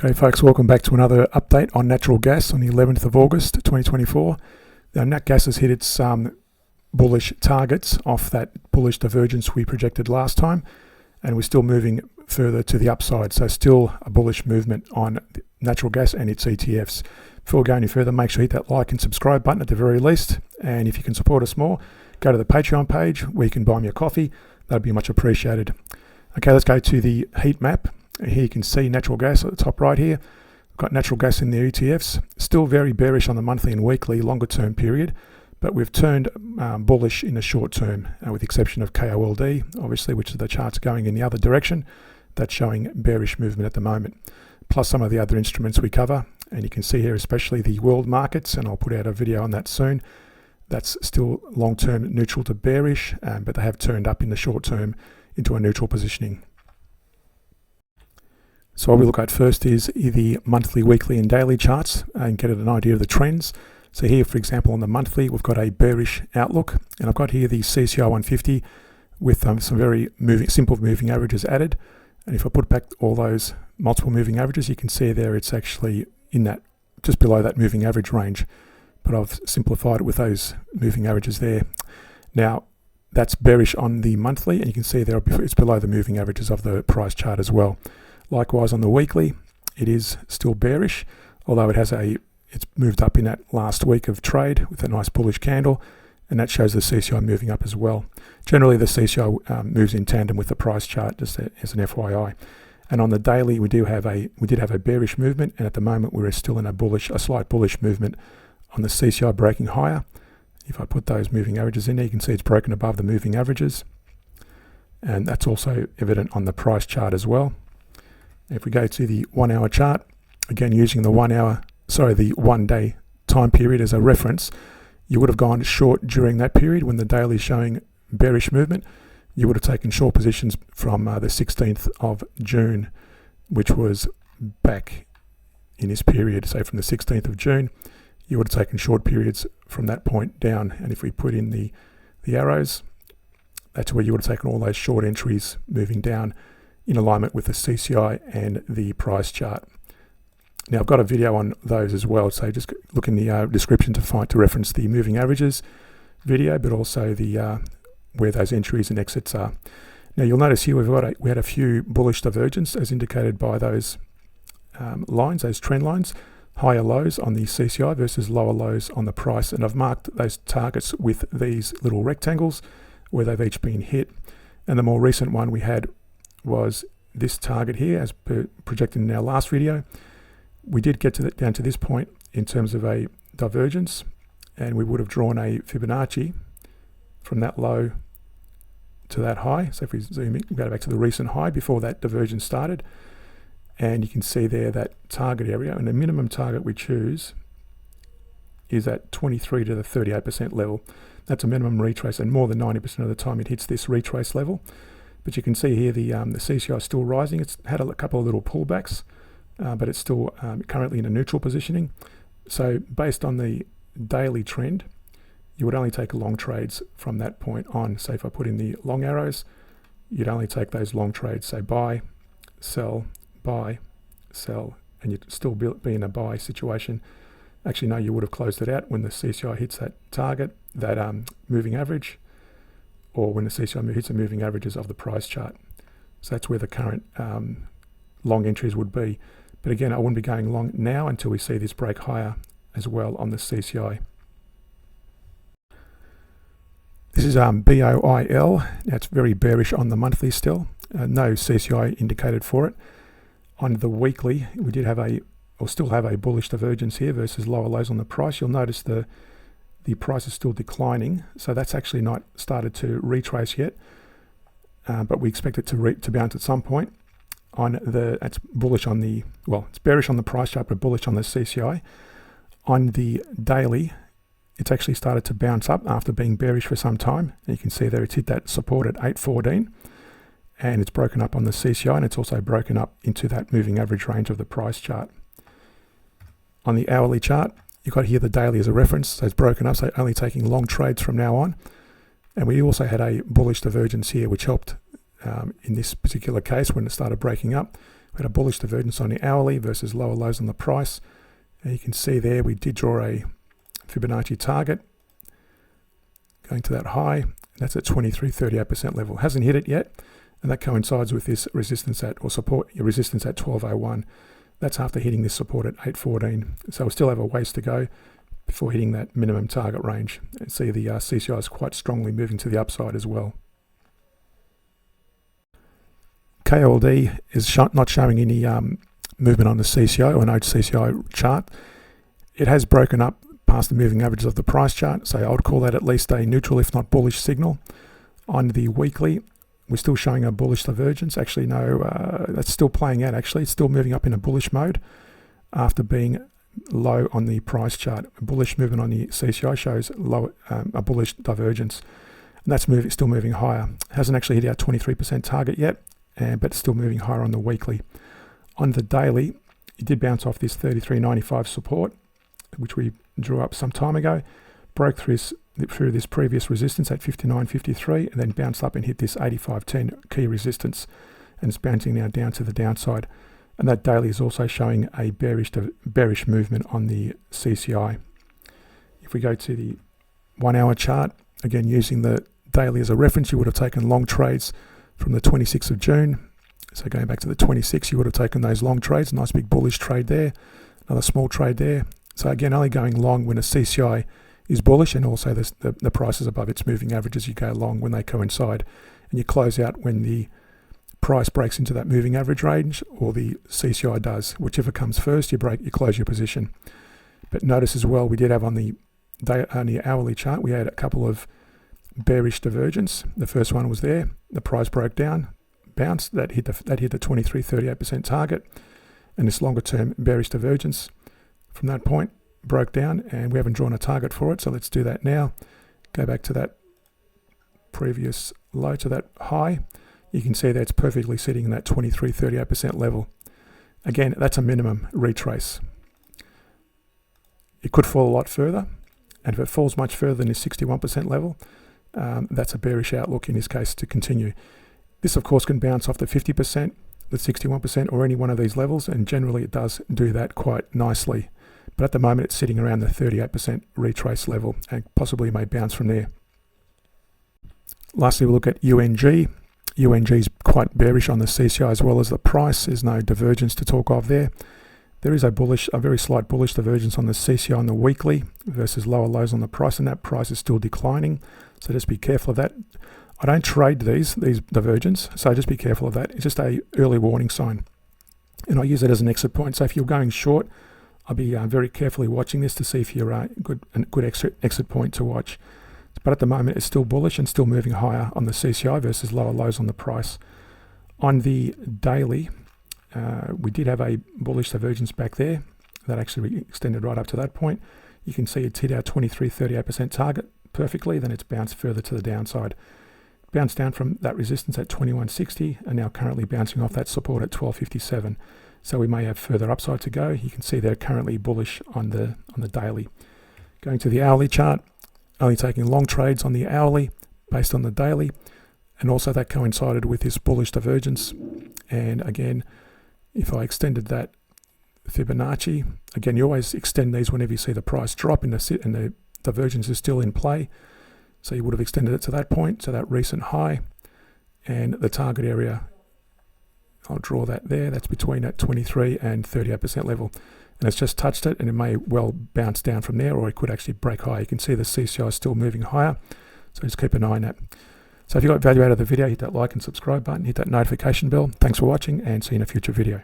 Okay folks, welcome back to another update on natural gas on the 11th of August 2024. Now nat gas has hit its bullish targets off that bullish divergence we projected last time, and we're still moving further to the upside, so still a bullish movement on natural gas and its ETFs. Before we go any further, make sure you hit that like and subscribe button at the very least, and if you can support us more, go to the Patreon page where you can buy me a coffee. That'd be much appreciated. Okay, let's go to the heat map. Here you can see natural gas at the top right here. We've got natural gas in the ETFs, still very bearish on the monthly and weekly longer term period, but we've turned bullish in the short term, with the exception of KOLD, obviously, which is the charts going in the other direction. That's showing bearish movement at the moment, plus some of the other instruments we cover. And you can see here especially the world markets, and I'll put out a video on that soon. That's still long-term neutral to bearish, but they have turned up in the short term into a neutral positioning. So what we look at first is the monthly, weekly and daily charts and get an idea of the trends. So here, for example, on the monthly, we've got a bearish outlook, and I've got here the CCI 150 with some very simple moving averages added. And if I put back all those multiple moving averages, you can see there it's actually in that, just below that moving average range. But I've simplified it with those moving averages there. Now, that's bearish on the monthly, and you can see there it's below the moving averages of the price chart as well. Likewise on the weekly, it is still bearish, although it's moved up in that last week of trade with a nice bullish candle, and that shows the CCI moving up as well. Generally, the CCI moves in tandem with the price chart, just as an FYI. And on the daily, we did have a bearish movement, and at the moment we're still in a slight bullish movement on the CCI breaking higher. If I put those moving averages in there, you can see it's broken above the moving averages, and that's also evident on the price chart as well. If we go to the 1 hour chart, again using the 1 day time period as a reference, you would have gone short during that period when the daily is showing bearish movement. You would have taken short positions from the 16th of June, which was back in this period. So from the 16th of June, you would have taken short periods from that point down. And if we put in the arrows, that's where you would have taken all those short entries moving down in alignment with the CCI and the price chart. Now I've got a video on those as well, so just look in the description to reference the moving averages video, but also the where those entries and exits are. Now you'll notice here we had a few bullish divergence as indicated by those lines, those trend lines, higher lows on the CCI versus lower lows on the price, and I've marked those targets with these little rectangles where they've each been hit. And the more recent one we had was this target here, as projected in our last video. We did get down to this point in terms of a divergence, and we would have drawn a Fibonacci from that low to that high. So if we zoom in, we go back to the recent high before that divergence started, and you can see there that target area, and the minimum target we choose is at 23 to the 38% level. That's a minimum retrace, and more than 90% of the time it hits this retrace level. But you can see here the CCI is still rising. It's had a couple of little pullbacks, but it's still currently in a neutral positioning. So based on the daily trend, you would only take long trades from that point on. So if I put in the long arrows, you'd only take those long trades. So buy, sell, and you'd still be in a buy situation. Actually, no, you would have closed it out when the CCI hits that target, that moving average, or when the CCI hits the moving averages of the price chart. So that's where the current long entries would be. But again, I wouldn't be going long now until we see this break higher as well on the CCI. This is BOIL. That's very bearish on the monthly still. No CCI indicated for it. On the weekly, we did have still have a bullish divergence here versus lower lows on the price. You'll notice the price is still declining, so that's actually not started to retrace yet, but we expect it to bounce at some point. It's bullish on it's bearish on the price chart, but bullish on the CCI. On the daily, it's actually started to bounce up after being bearish for some time. And you can see there it's hit that support at 814, and it's broken up on the CCI, and it's also broken up into that moving average range of the price chart. On the hourly chart, you've got here the daily as a reference, so it's broken up, so only taking long trades from now on. And we also had a bullish divergence here, which helped in this particular case when it started breaking up. We had a bullish divergence on the hourly versus lower lows on the price. And you can see there we did draw a Fibonacci target going to that high. That's at 23.38% level. Hasn't hit it yet, and that coincides with this resistance at, or support, your resistance at 12.01. That's after hitting this support at 8.14. So we still have a ways to go before hitting that minimum target range. And see the CCI is quite strongly moving to the upside as well. KOLD is not showing any movement on the CCI or an CCI chart. It has broken up past the moving averages of the price chart, so I would call that at least a neutral if not bullish signal. On the weekly, we're still showing a bullish divergence. Actually no, that's still playing out. Actually it's still moving up in a bullish mode after being low on the price chart. A bullish movement on the CCI shows a bullish divergence, and that's still moving higher. Hasn't actually hit our 23% target yet, but it's still moving higher on the weekly. On the daily, it did bounce off this 33.95 support, which we drew up some time ago, broke through this previous resistance at 59.53, and then bounced up and hit this 85.10 key resistance, and it's bouncing now down to the downside. And that daily is also showing a bearish movement on the CCI. If we go to the 1 hour chart, again using the daily as a reference, you would have taken long trades from the 26th of June. So going back to the 26th, you would have taken those long trades. Nice big bullish trade there, another small trade there. So again, only going long when a CCI is bullish, and also the price is above its moving averages. You go long when they coincide, and you close out when the price breaks into that moving average range, or the CCI does. Whichever comes first, you close your position. But notice as well, we did have on the hourly chart, we had a couple of bearish divergence. The first one was there. The price broke down, bounced. That hit the 23.38% target, and this longer term bearish divergence from that point broke down, and we haven't drawn a target for it. So let's do that now. Go back to that previous low to that high. You can see that it's perfectly sitting in that 23.38% level. Again, that's a minimum retrace. It could fall a lot further, and if it falls much further than this 61% level, that's a bearish outlook in this case to continue. This of course can bounce off the 50%, the 61%, or any one of these levels, and generally it does do that quite nicely. But at the moment it's sitting around the 38% retrace level, and possibly may bounce from there. Lastly, we'll look at UNG. UNG is quite bearish on the CCI as well as the price. There's no divergence to talk of there. There is a very slight bullish divergence on the CCI on the weekly versus lower lows on the price, and that price is still declining. So just be careful of that. I don't trade these divergence, so just be careful of that. It's just a early warning sign, and I use it as an exit point. So if you're going short, I'll be very carefully watching this to see if you're a good exit point to watch. But at the moment, it's still bullish and still moving higher on the CCI versus lower lows on the price. On the daily, we did have a bullish divergence back there that actually extended right up to that point. You can see it's hit our 23.38% target perfectly, then it's bounced further to the downside. Bounced down from that resistance at 21.60, and now currently bouncing off that support at 12.57. So we may have further upside to go. You can see they're currently bullish on the daily. Going to the hourly chart, only taking long trades on the hourly based on the daily, and also that coincided with this bullish divergence. And again, if I extended that Fibonacci, again, you always extend these whenever you see the price drop and the divergence is still in play. So you would have extended it to that point, to that recent high, and the target area, I'll draw that there. That's between that 23 and 38% level. And it's just touched it, and it may well bounce down from there, or it could actually break higher. You can see the CCI is still moving higher, so just keep an eye on that. So if you got value out of the video, hit that like and subscribe button, hit that notification bell. Thanks for watching, and see you in a future video.